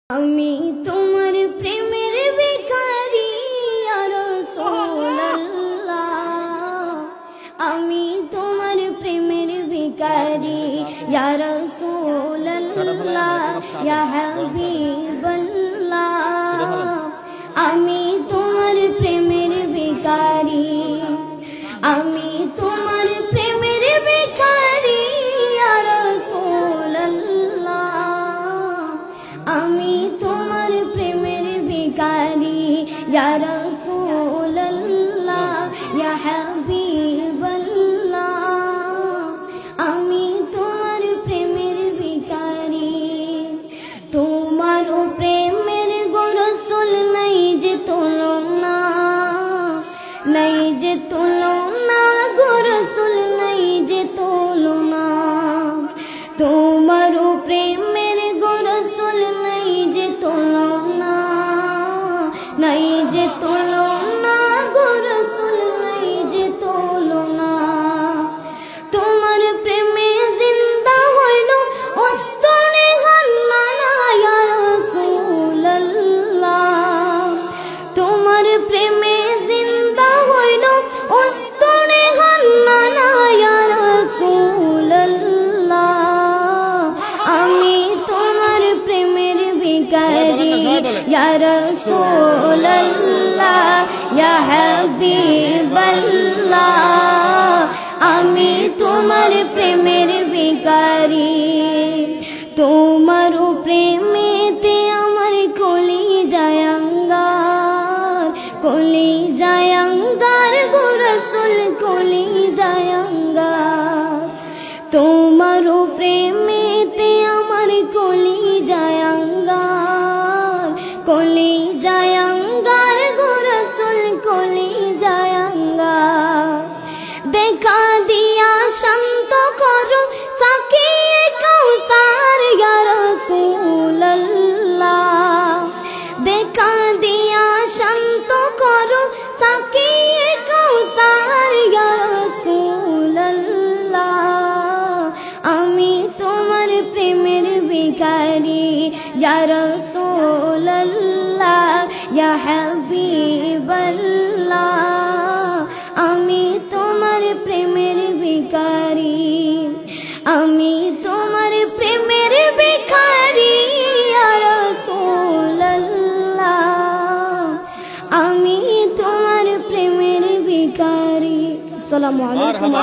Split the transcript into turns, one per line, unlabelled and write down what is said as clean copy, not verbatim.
আমি তোমার প্রেমের ভিখারি ইয়া রাসূলুল্লাহ, আমি তোমার প্রেমের ভিখারি ইয়া রাসূলুল্লাহ, ইয়া হাবিবাল্লাহ, আমি তোমার প্রেমের ভিখারি, আমি তোমার প্রেমের ভিখারি ইয়া রাসূলুল্লাহ, আমি তোমার প্রেমের ভিখারি ইয়া রাসূলুল্লাহ, ইয়া হাবিবাল্লাহ, আমি তোমার প্রেমের ভিখারি। তোমার প্রেমের গো রাসূল নাই যে তুলনা, নাই যে তুলনা গো রাসূল নাই যে তুলনা। তোমার প্রেমের গো রাসূল নাই যে তুলনা, নাই যে তুলনা গো রাসূল নাই যে তুলনা। তোমার প্রেমে জিন্দা হইল অস্তরে গান্নানা ইয়া রাসূলুল্লাহ, তোমার প্রেমে জিন্দা হইল অস্তরে গান্নানা ইয়া রাসূলুল্লাহ, আমি তোমার প্রেমের ভিখারি ইয়া রাসূলুল্লাহ, ইয়া হাবিবাল্লাহ, আমি তোমার প্রেমের ভিখারি। তোমার প্রেমেতে আমার কলি জায়াঙ্গার, কলি জায়াঙ্গার গো রাসূল কলি জায়াঙ্গার। তোমার প্রেমেতে আমার কলি জায়াঙ্গার, কলি জায়াঙ্গার গো রাসূল কলি জায়াঙ্গার। দেখা দিয়া শান্ত করো সাকিয়ে কাউসার ইয়া রাসূলুল্লাহ, দেখা দিয়া শান্ত করো সাকিয়ে কাউসার ইয়া রাসূলুল্লাহ, আমি তোমার প্রেমের ভিখারি ইয়া রাসূলুল্লাহ, ইয়া হাবিবাল্লাহ, আমি তোমার প্রেমের ভিখারি, আমি তোমার প্রেমের ভিখারি ইয়া রাসূলুল্লাহ, আমি তোমার প্রেমের ভিখারি। আসসালামু আলাইকুম।